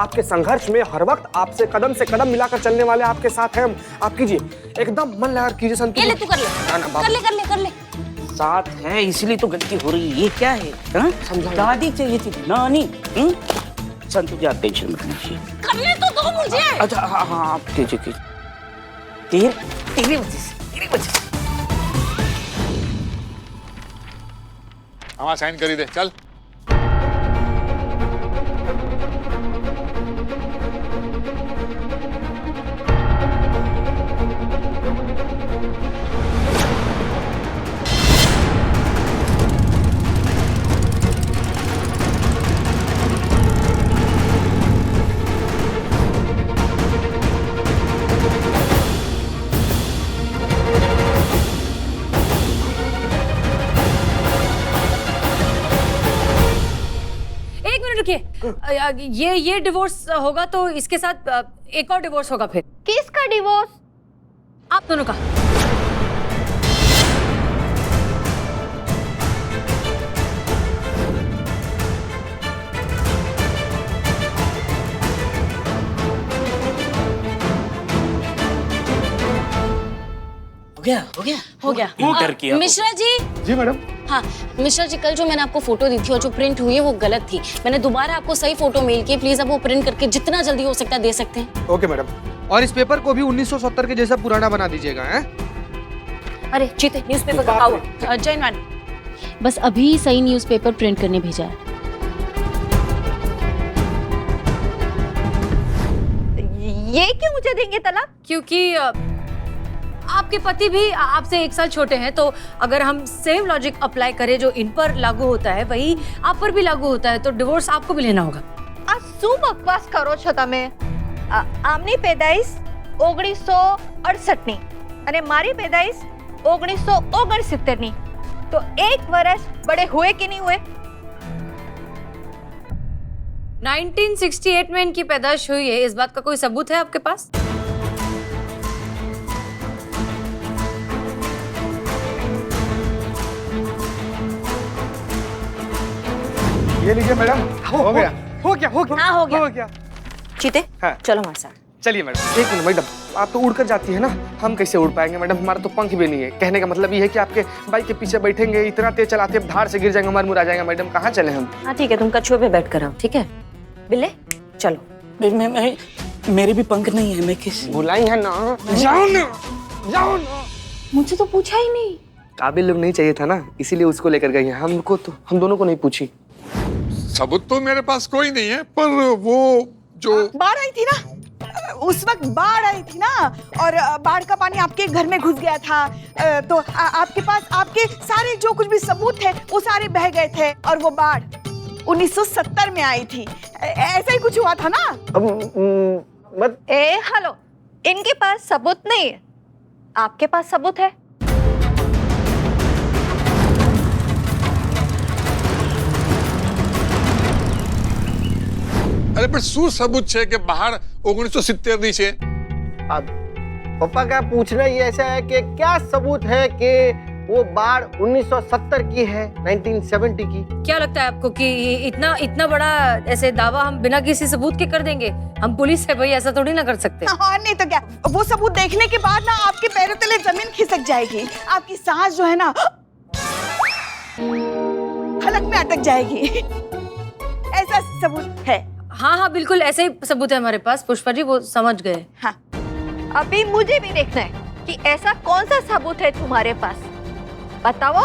आपके संघर्ष में हर वक्त आपसे कदम से कदम मिलाकर चलने वाले आपके साथ हैं हम। आप कीजिए, एकदम मन लगा कीजिए संतु। ये ले, तू कर ले, कर ले। साथ है इसलिए तो गलती हो रही है। ये क्या है? समझा। दादी चाहिए थी, नानी। संतु जी आप टेंशन मत लीजिए। कर ले तो दो मुझे। अच्छा हाँ आप कीजिए। तेरी वजह से। हाँ साइन करी दे चल। ये डिवोर्स होगा तो इसके साथ एक और डिवोर्स होगा फिर। किसका डिवोर्स? आप दोनों का। हो गया। डर किया मिश्रा जी। जी मैडम। हाँ मिश्रा जी, कल जो मैंने आपको फोटो दी थी और जो प्रिंट हुई है वो गलत थी। मैंने दोबारा आपको सही फोटो मेल की, प्लीज आप वो प्रिंट करके जितना जल्दी हो सकता है दे सकते हैं। Okay madam. और इस पेपर को भी 1970 के जैसा पुराना बना दीजिएगा। हैं? अरे चीते, न्यूज़पेपर का हुआ? जैन मैडम, बस अभी सही न्यूज़पेपर प्रिंट करने भेजा है। ये क्यों मुझे देंगे तलाक? क्योंकि आपके पति भी आपसे 1 साल छोटे हैं, तो अगर हम सेम लॉजिक अप्लाई करें जो इन पर लागू होता है वही आप पर भी लागू होता है, तो डिवोर्स आपको भी लेना होगा। आ શું બકવાસ કરો છો તમે? આમની પેદાઈશ 1968 ની અને મારી પેદાઈશ 1969 ની, તો 1 વર્ષ बड़े हुए कि नहीं हुए? 1968 में इनकी पैदाइश हुई है, इस बात का कोई सबूत है आपके पास? ये लीजिए मैडम। हो गया। हाँ, हो गया। चीते हाँ। चलो हमारे साथ। चलिए मैडम। 1 मिनट मैडम, आप तो उड़कर जाती है ना, हम कैसे उड़ पाएंगे मैडम? हमारा तो पंख भी नहीं है। कहने का मतलब ये है कि आपके बाइक के पीछे बैठेंगे, इतना तेज चलाते हैं धार से गिर जाएंगे, मर मुरा जाएगा मैडम। कहाँ चले हम? हाँ ठीक है, तुम कछुए पे बैठ कर आओ, ठीक है? बिल्ले चलो। मैं मेरे भी पंख नहीं है, मैं किस बुलाई है ना। जाओ ना। मुझे तो पूछा ही नहीं। काबिल लोग नहीं चाहिए था ना, इसीलिए उसको लेकर गई है। हमको तो, हम दोनों को नहीं पूछी। सबूत तो मेरे पास कोई नहीं है, पर वो जो बाढ़ आई थी ना, उस वक्त बाढ़ आई थी ना, और बाढ़ का पानी आपके घर में घुस गया था, तो आपके पास आपके सारे जो कुछ भी सबूत थे वो सारे बह गए थे, और वो बाढ़ 1970 में आई थी। ऐसा ही कुछ हुआ था ना? हेलो, इनके पास सबूत नहीं है, आपके पास सबूत है। अरे पर શું सबूत છે કે બહાર 1970 ની છે? अब पापा का पूछना ही ऐसा है कि क्या सबूत है कि वो बाढ़ 1970 की है, 1970 की? क्या लगता है आपको कि इतना बड़ा ऐसे दावा हम बिना किसी सबूत के कर देंगे? हम पुलिस है भाई, ऐसा थोड़ी ना कर सकते। हाँ नहीं तो क्या, वो सबूत देखने के बाद ना आपके पैरों तले जमीन खिसक जाएगी, आपकी सांस जो है ना हलक में अटक जाएगी। ऐसा सबूत है। हाँ बिल्कुल ऐसे ही सबूत है हमारे पास पुष्पा जी, वो समझ गए। हाँ अभी मुझे भी देखना है कि ऐसा कौन सा सबूत है तुम्हारे पास, बताओ।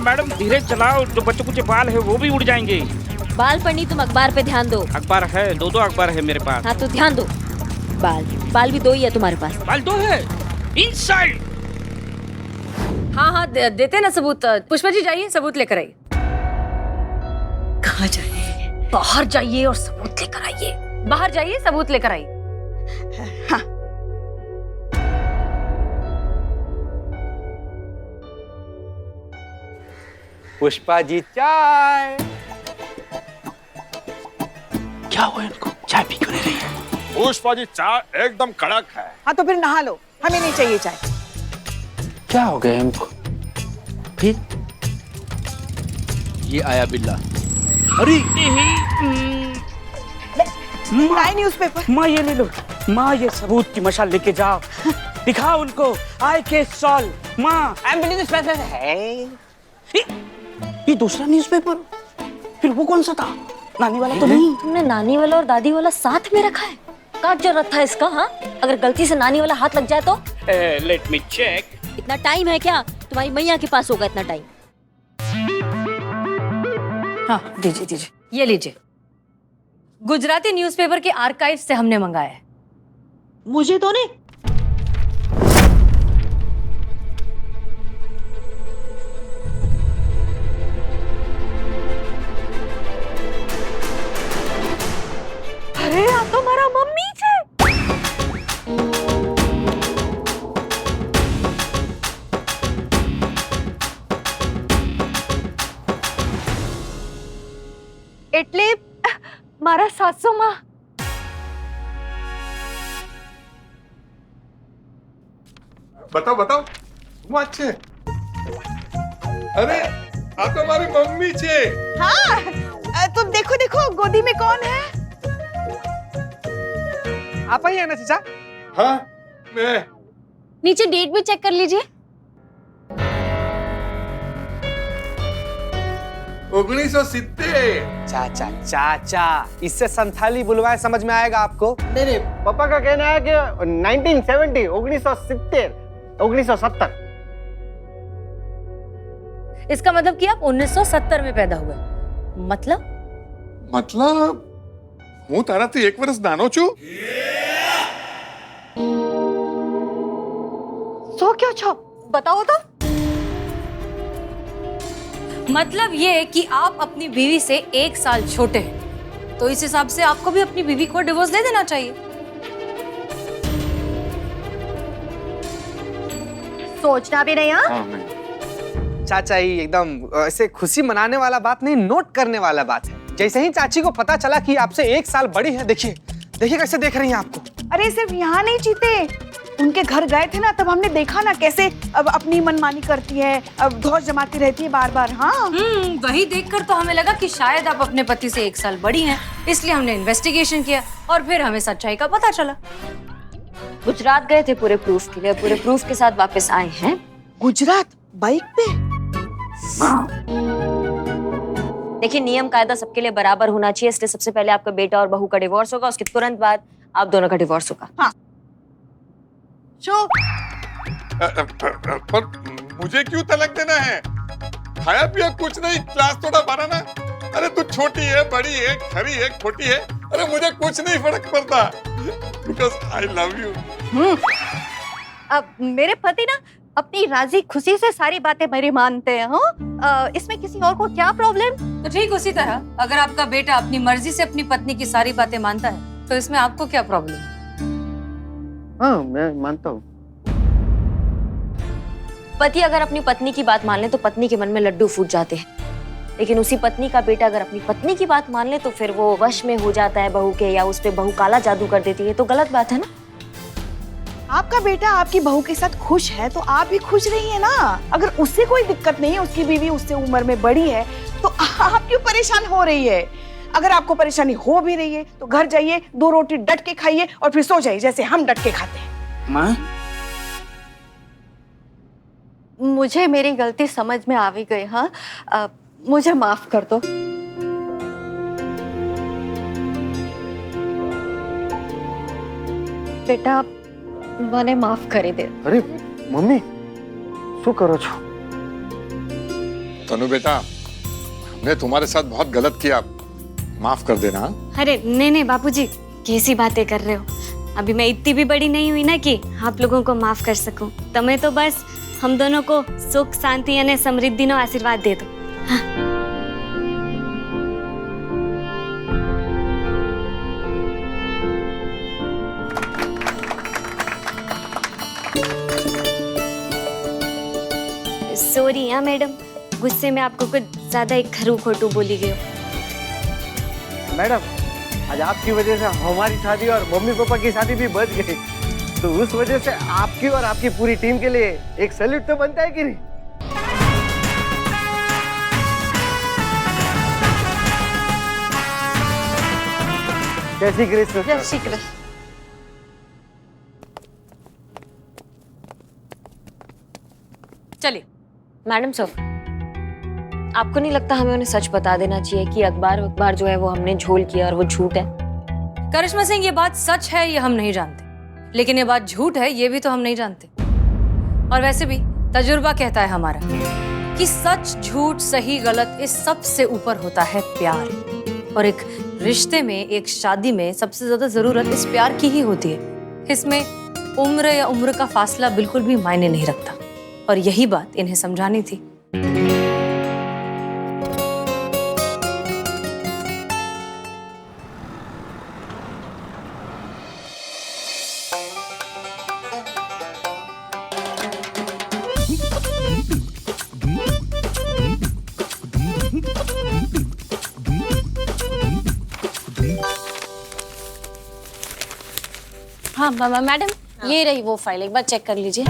मैडम धीरे चलाओ, जो बच्चों कुछ बाल है वो भी उड़ जाएंगे। बाल पर नहीं, तुम अखबार पे ध्यान दो। अखबार है, 2 अखबार है मेरे पास। हाँ तो ध्यान दो। बाल भी 2 ही है तुम्हारे पास। बाल 2 है इनसाइड। हाँ देते ना सबूत। पुष्पा जी जाइए, सबूत लेकर आइए। कहाँ जाए? बाहर जाइए और सबूत लेकर आइए। बाहर जाइए, सबूत लेकर आइए। हाँ। पुष्पा जी चाय। क्या हुआ इनको? चाय पी क्यों नहीं रही है? पुष्पा जी चाय एकदम कड़क है। हाँ तो फिर नहा लो, हमें नहीं चाहिए चाय। क्या हो गया इनको? फिर ये आया बिल्ला। अरे लाए न्यूज़पेपर। माँ ये ले लो, माँ ये सबूत की मशाल लेके जाओ, दिखाओ उनको आई केस सॉल्व। माँ न्यूज़पेपर है। ये दूसरा न्यूज़पेपर, फिर वो कौन सा था? नानी वाला तो नहीं। तुमने नानी वाला और दादी वाला साथ में रखा है? क्या जरूरत था इसका? हाँ, अगर गलती से नानी वाला हाथ लग जाए तो? Let me check. इतना टाइम है क्या? तुम्हारी मैया के पास होगा इतना टाइम? हाँ दीजिए दीजिए, ये लीजिए। गुजराती न्यूज़पेपर के आर्काइव से हमने मंगाया है। मुझे तो नहीं। अरे આ તો મારા મમ્મી છે। એટલે મારા સાસુમાં बताओ बताओ હું વાત છે? અરે આ તો મારી મમ્મી છે। हाँ तो देखो देखो गोदी में कौन है? आप ही है ना चाचा? हाँ मैं। नीचे डेट भी चेक कर लीजिए। 1970। चाचा चाचा, इससे संथाली बुलवाए समझ में आएगा आपको? नहीं नहीं, पापा का कहना है कि 1970, 1970, 1970। इसका मतलब कि आप 1970 में पैदा हुए। मतलब मतलब હું તારાથી 1 વર્ષ નાનો છું। सो क्यों छो बताओ तो। मतलब ये कि आप अपनी बीवी से 1 साल छोटे हैं, तो इस हिसाब से आपको भी अपनी बीवी को डिवोर्स दे देना चाहिए। सोचना भी नहीं। हाँ चाचा ही एकदम ऐसे खुशी मनाने वाला बात नहीं, नोट करने वाला बात है। जैसे ही चाची को पता चला कि आपसे 1 साल बड़ी है, देखिए देखिए कैसे देख रही हैं आपको। अरे सिर्फ यहाँ नहीं जीते, उनके घर गए थे ना, तब हमने देखा ना कैसे अब अपनी मनमानी करती है, अब घोष जमाती रहती है बार बार। हाँ वही देखकर तो हमें लगा कि शायद आप अपने पति से 1 साल बड़ी हैं, इसलिए हमने इन्वेस्टिगेशन किया और फिर हमें सच्चाई का पता चला। गुजरात गए थे पूरे प्रूफ के लिए, पूरे प्रूफ के साथ वापस आए हैं। गुजरात बाइक पे? देखिए नियम कायदा सबके लिए बराबर होना चाहिए, इसलिए सबसे पहले आपका बेटा और बहू का डिवोर्स होगा, उसके तुरंत बाद आप दोनों का डिवोर्स होगा। हाँ पर मुझे क्यों तलाक देना है? खाया पिया कुछ नहीं, क्लास थोड़ा बढ़ाना। अरे तू छोटी है, बड़ी है, खरी है, खोटी है, अरे मुझे कुछ नहीं फर्क पड़ता, बिकॉज आई लव यू। अब मेरे पति ना अपनी राजी खुशी से सारी बातें मेरी मानते हैं। हाँ इसमें किसी और को क्या प्रॉब्लम? तो ठीक उसी तरह अगर आपका बेटा अपनी मर्जी से अपनी पत्नी की सारी बातें मानता है, तो इसमें आपको क्या प्रॉब्लम? हाँ मैं मानता हूँ। पति अगर अपनी पत्नी की बात मान ले तो पत्नी के मन में लड्डू फूट जाते हैं, लेकिन उसी पत्नी का बेटा अगर अपनी पत्नी की बात मान ले तो फिर वो वश में हो जाता है बहू के, या उस पे बहू काला जादू कर देती है। तो गलत बात है ना। आपका बेटा आपकी बहू के साथ खुश है तो आप भी खुश रहिए ना। अगर उससे कोई दिक्कत नहीं है, उसकी बीवी उससे उम्र में बड़ी है, तो आप क्यों परेशान हो रही है? अगर आपको परेशानी हो भी रही है तो घर जाइए, 2 रोटी डट के खाइए और फिर सो जाइए जैसे हम डट के खाते हैं। माँ मुझे मेरी गलती समझ में आ भी गई। हाँ मुझे माफ कर दो। बेटा મને માફ કરી દે। अरे मम्मी શું કરો છો? तनु बेटा, हमने तुम्हारे साथ बहुत गलत किया, माफ कर देना। अरे नहीं नहीं बापूजी, कैसी बातें कर रहे हो? अभी मैं इतनी भी बड़ी नहीं हुई ना कि आप लोगों को माफ कर सकूं। तुम्हें तो बस हम दोनों को सुख शांति और समृद्धि नो आशीर्वाद दे दो। हाँ। सॉरी हाँ मैडम, गुस्से में आपको कुछ ज्यादा एक खरू खोटू बोली गई हो। मैडम आज आपकी वजह से हमारी शादी और मम्मी पापा की शादी भी बच गई, तो उस वजह से आपकी और आपकी पूरी टीम के लिए एक सैल्यूट तो बनता है कि नहीं? जय श्री कृष्ण। जय श्री कृष्ण। चलिए मैडम सर, आपको नहीं लगता हमें उन्हें सच बता देना चाहिए कि अखबार जो है वो हमने झोल किया और वो झूठ है? करिश्मा सिंह, ये बात सच है ये हम नहीं जानते, लेकिन ये बात झूठ है ये भी तो हम नहीं जानते। और वैसे भी तजुर्बा कहता है हमारा कि सच झूठ सही गलत इस सब से ऊपर होता है प्यार। और एक रिश्ते में, एक शादी में सबसे ज्यादा जरूरत इस प्यार की ही होती है। इसमें उम्र या उम्र का फासला बिल्कुल भी मायने नहीं रखता, और यही बात इन्हें समझानी थी। हाँ मैडम, ये रही वो फाइल, एक बार चेक कर लीजिए।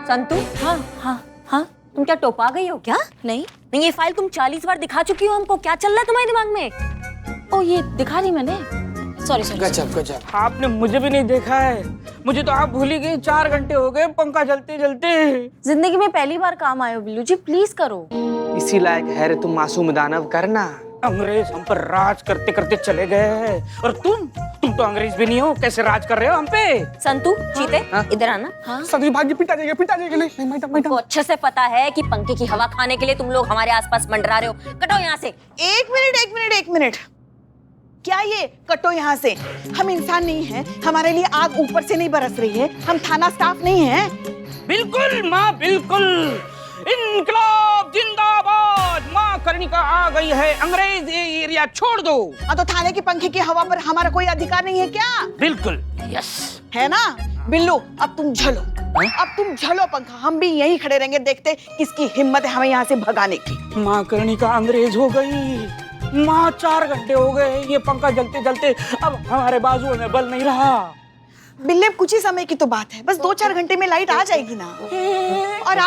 संतू, हाँ, तुम क्या टोपा गई हो क्या? नहीं, ये फाइल तुम 40 बार दिखा चुकी हो हमको। क्या चल रहा है तुम्हारे दिमाग में? ओ, ये दिखा दी मैंने, सॉरी। गजब। आपने मुझे भी नहीं देखा है, मुझे तो आप भूल ही गई। 4 घंटे हो गए पंखा जलते जलते। जिंदगी में पहली बार काम आए हो बिल्लू जी, प्लीज करो। इसी लायक है रे तुम मासूम दानव, करना। अंग्रेज हम पर राज करते करते चले गए हैं, और तुम तो अंग्रेज भी नहीं हो, कैसे राज कर रहे हो हम पे? संतू, चीते, इधर आना। हाँ? संतु भाग्य पिटा जाएगा। नहीं मैडम। तो अच्छे से पता है कि पंखे की हवा खाने के लिए तुम लोग हमारे आसपास मंडरा रहे हो। कटो यहाँ से। एक मिनट। क्या ये कटो यहाँ से? हम इंसान नहीं हैं, हमारे लिए आग ऊपर से नहीं बरस रही है, हम थाना स्टाफ नहीं हैं। बिल्कुल माँ, बिल्कुल। इनकलाब जिंदाबाद। माँ कर्णिका आ गई है, अंग्रेज ये एरिया छोड़ दो। तो थाने के पंखे की हवा पर हमारा कोई अधिकार नहीं है क्या? बिल्कुल, यस। है ना? बिल्लू, अब तुम झलो पंखा, हम भी यहीं खड़े रहेंगे, देखते किसकी हिम्मत है हमें यहाँ से भगाने की। माँ कर्णिका अंग्रेज हो गई। माँ 4 घंटे हो गए ये पंखा जलते जलते, अब हमारे बाजुओं में बल नहीं रहा। बिल्ले, कुछ ही समय की तो बात है, बस 2-4 घंटे में लाइट आ जाएगी ना। और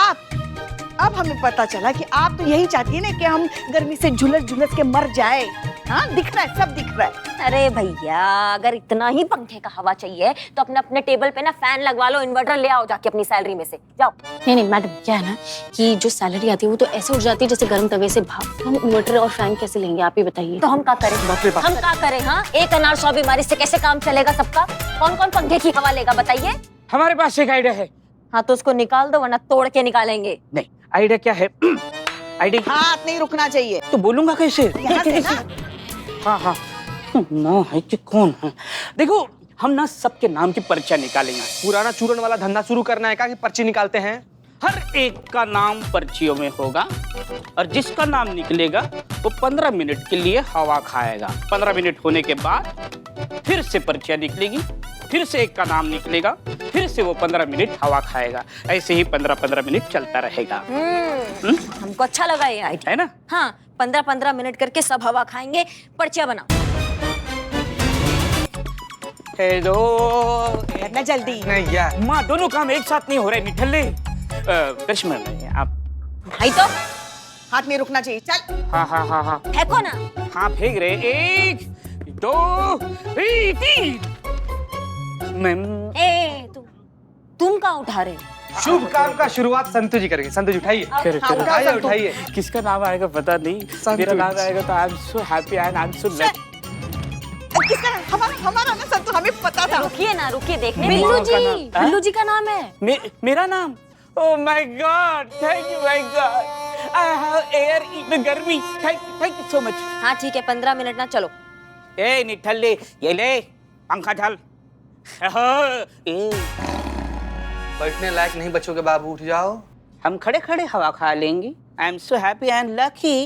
अब हमें पता चला कि आप तो यही चाहती है ना कि हम गर्मी से झुलस के मर जाए। हाँ, दिख रहा है, सब दिख रहा है। अरे भैया, अगर इतना ही पंखे का हवा चाहिए तो अपने टेबल पे ना फैन लगवा लो, इन्वर्टर ले आओ जाके अपनी सैलरी में से। जाओ। नहीं मैडम, क्या है ना कि जो सैलरी आती है वो तो ऐसे उठ जाती है जैसे गर्म तवे से भाप। हम इन्वर्टर और फैन कैसे लेंगे, आप ही बताइए। तो हम क्या करें? हाँ, एक अनार 100 बीमारी से कैसे काम चलेगा सबका? कौन पंखे की हवा लेगा बताइए? हमारे पास एक आइडिया है। हाँ, तो उसको निकाल दो वरना तोड़ के निकालेंगे। नहीं, आइडिया क्या है? आइडिया हाथ नहीं रुकना चाहिए। तो बोलूंगा कैसे? यहाँ से ना। हाँ। ना है कि कौन है? देखो, हम ना सबके नाम की पर्चा निकालेंगे। पुराना चूरन वाला धंधा शुरू करना है क्या कि पर्ची निकालते हैं? हर एक का नाम पर्चियों में होगा, और जिसका नाम निकलेगा वो 15 मिनट के लिए हवा खाएगा। 15 मिनट होने के बाद फिर से पर्चियां निकलेगी, फिर से एक का नाम निकलेगा, फिर से वो 15 मिनट हवा खाएगा। ऐसे ही 15-15 मिनट चलता रहेगा। हमको अच्छा लगा ये आइडिया, है ना? हाँ, 15-15 मिनट करके सब हवा खाएंगे। पर्चियां बनाओ। करना जल्दी। नहीं यार, माँ, दोनों काम एक साथ नहीं हो रहे निठल्ले। करिश्मा, आप भाई तो हाथ नहीं रुकना चाहिए। चल। हाँ। फेंको ना। हाँ, फेंक रहे। 1, 2, 3। तुम कहाँ उठा रहे हो? शुभ काम का शुरुआत संतु जी करेंगे। संतु जी उठाइए, उठाइए। किसका नाम आएगा पता नहीं, मेरा नाम आएगा तो I am so happy and I am so lucky. किसका नाम? हमारा ना संतु, हमें पता था। रुकिए देखने। बिल्लू जी का नाम है। मेरा नाम? Oh my God, thank you my God. I have air in गर्मी। Thank you so much. हाँ ठीक है, 15 मिनट ना चलो। ए निठल्ले, ये ले पंखा ढाल। बैठने लायक नहीं बच्चों बाबू, उठ जाओ। हम खड़े खड़े हवा खा लेंगे। I am so happy and lucky.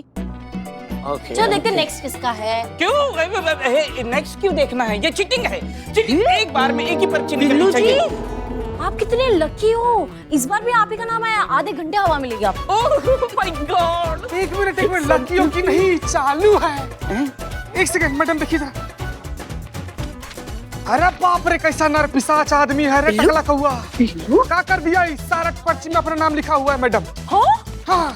Okay, चलो देखते नेक्स्ट किसका है। क्यों नेक्स्ट क्यों देखना है? ये चीटिंग है। चीटिंग एक बार में एक ही पर्ची निकलनी चाहिए। आप कितने लकी हो, इस बार भी आप ही का नाम आया। आधे घंटे हवा मिलेगी आपको। ओह माय गॉड। एक मिनट, लकी हो कि नहीं चालू है। एक सेकंड मैडम, देखिए जरा। अरे बाप रे, कैसा नर पिशाच आदमी है रे टकला कौआ। क्या कर दिया? इस सारा पर्ची में अपना नाम लिखा हुआ है मैडम। हो हाँ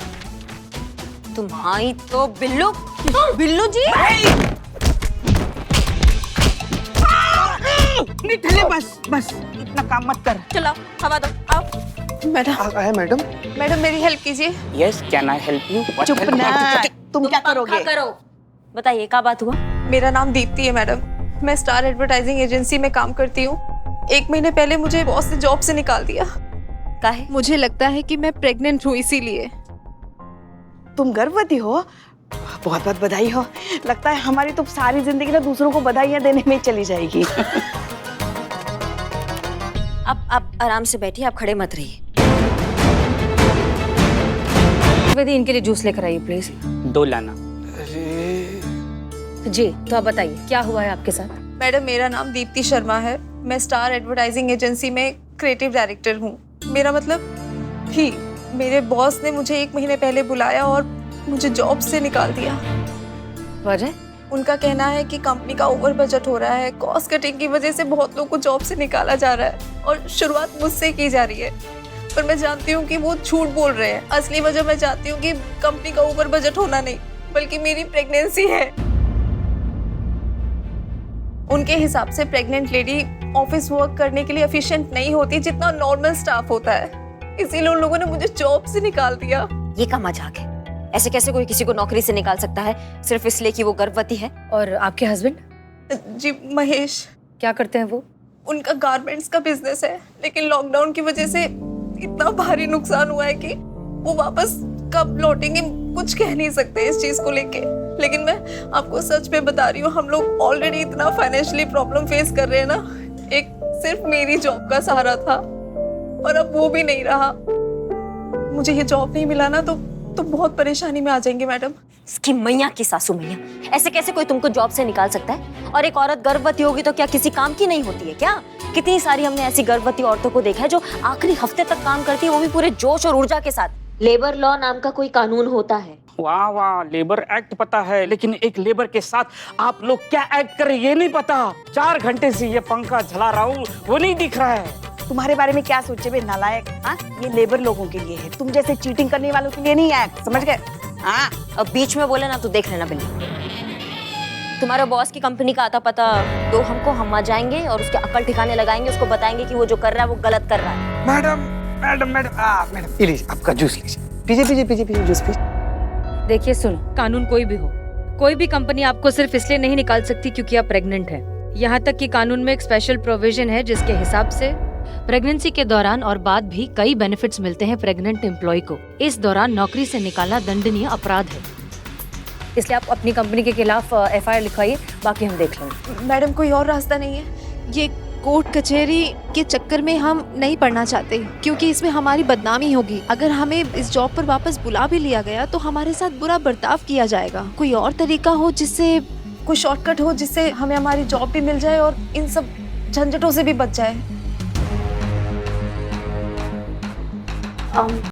तुम्हारी तो बिल्लू बिल्लू जी। निठले बस इतना काम मत कर। चलो हवा दो, आओ। मैडम है मैडम। मैडम मेरी हेल्प कीजिए। Yes, can I help you? चुप ना, तुम क्या करोगे? करो, बताइए क्या बात हुआ? मेरा नाम दीप्ति है मैडम, मैं स्टार एडवर्टाइजिंग एजेंसी में काम करती हूँ। 1 महीने पहले मुझे बॉस ने जॉब से निकाल दिया। काहे? मुझे लगता है कि मैं प्रेग्नेंट हूँ, इसीलिए। तुम गर्भवती हो? बहुत बहुत बधाई हो। लगता है हमारी तो सारी जिंदगी ना दूसरों को बधाइयाँ देने में चली जाएगी। आप आराम से बैठिए, आप खड़े मत रहिए। दीदी इनके लिए जूस लेकर आइए प्लीज। 2 लाना। जी तो आप बताइए क्या हुआ है आपके साथ? मैडम मेरा नाम दीप्ति शर्मा है, मैं स्टार एडवर्टाइजिंग एजेंसी में क्रिएटिव डायरेक्टर हूँ। मेरा मतलब ही मेरे बॉस ने मुझे 1 महीने पहले बुलाया और मुझे जॉब से निकाल दिया। वजह? उनका कहना है कि कंपनी का ओवर बजट हो रहा है, कॉस्ट कटिंग की वजह से बहुत लोगों को जॉब से निकाला जा रहा है और शुरुआत मुझसे की जा रही है। पर मैं जानती हूँ कि वो झूठ बोल रहे हैं। असली वजह मैं जानती हूँ कि कंपनी का ओवर बजट होना नहीं, बल्कि मेरी प्रेगनेंसी है। उनके हिसाब से प्रेग्नेंट लेडी ऑफिस वर्क करने के लिए एफिशिएंट नहीं होती जितना नॉर्मल स्टाफ होता है, इसीलिए उन लोगों ने मुझे जॉब से निकाल दिया। ये क्या मजाक है? ऐसे कैसे कोई किसी को नौकरी से निकाल सकता है सिर्फ इसलिए कि वो गर्भवती है? और आपके हस्बैंड? जी महेश। क्या करते हैं वो? उनका गारमेंट्स का बिजनेस है, लेकिन लॉकडाउन की वजह से इतना भारी नुकसान हुआ है कि वो वापस कब लौटेंगे कुछ कह नहीं सकते इस चीज को लेके। लेकिन मैं आपको सच में बता रही हूँ, हम लोग ऑलरेडी इतना फाइनेंशियली प्रॉब्लम फेस कर रहे हैं ना। एक सिर्फ मेरी जॉब का सहारा था और अब वो भी नहीं रहा। मुझे ये जॉब नहीं मिला ना तो बहुत परेशानी में आ जाएंगे मैडम। इसकी मैया की सासू मैया, ऐसे कैसे कोई तुमको जॉब से निकाल सकता है? और एक औरत गर्भवती होगी तो क्या किसी काम की नहीं होती है क्या? कितनी सारी हमने ऐसी गर्भवती औरतों को देखा है जो आखिरी हफ्ते तक काम करती है, वो भी पूरे जोश और ऊर्जा के साथ। लेबर लॉ नाम का कोई कानून होता है। वाह वाह, लेबर एक्ट पता है, लेकिन एक लेबर के साथ आप लोग क्या एक्ट कर रहे हैं ये नहीं पता। 4 घंटे से ये पंखा झला रहा हूँ, वो नहीं दिख रहा है। तुम्हारे बारे में क्या सोचे बे नालायक? हाँ, ये लेबर लोगों के लिए है, तुम जैसे चीटिंग करने वालों के लिए नहीं है, समझ गए? हाँ, अब बीच में बोले ना तो देख लेना बिल्ली। तुम्हारे बॉस की कंपनी का आता पता दो हमको, हम आ जाएंगे और उसके अकल ठिकाने लगाएंगे, उसको बताएंगे कि वो जो कर रहा है वो गलत कर रहा है। मैडम मैडम मैडम मैडम ये लीजिए आपका जूस लीजिए, पीजिए जूस पीजिए। देखिए सुनो, कानून कोई भी हो, कोई भी कंपनी आपको सिर्फ इसलिए नहीं निकाल सकती क्योंकि आप प्रेग्नेंट हैं। यहाँ तक कि कानून में एक स्पेशल प्रोविजन है जिसके हिसाब से प्रेगनेंसी के दौरान और बाद भी कई बेनिफिट्स मिलते हैं प्रेग्नेंट एम्प्लॉय को। इस दौरान नौकरी से निकालना दंडनीय अपराध है, इसलिए आप अपनी कंपनी के खिलाफ FIR लिखवाइए, बाकी हम देख लेंगे। मैडम कोई और रास्ता नहीं है? ये कोर्ट कचहरी के चक्कर में हम नहीं पड़ना चाहते, क्योंकि इसमें हमारी बदनामी होगी। अगर हमें इस जॉब पर वापस बुला भी लिया गया तो हमारे साथ बुरा बर्ताव किया जाएगा। कोई और तरीका हो जिससे, कोई शॉर्टकट हो जिससे हमें हमारी जॉब भी मिल जाए और इन सब झंझटों से भी बच जाए।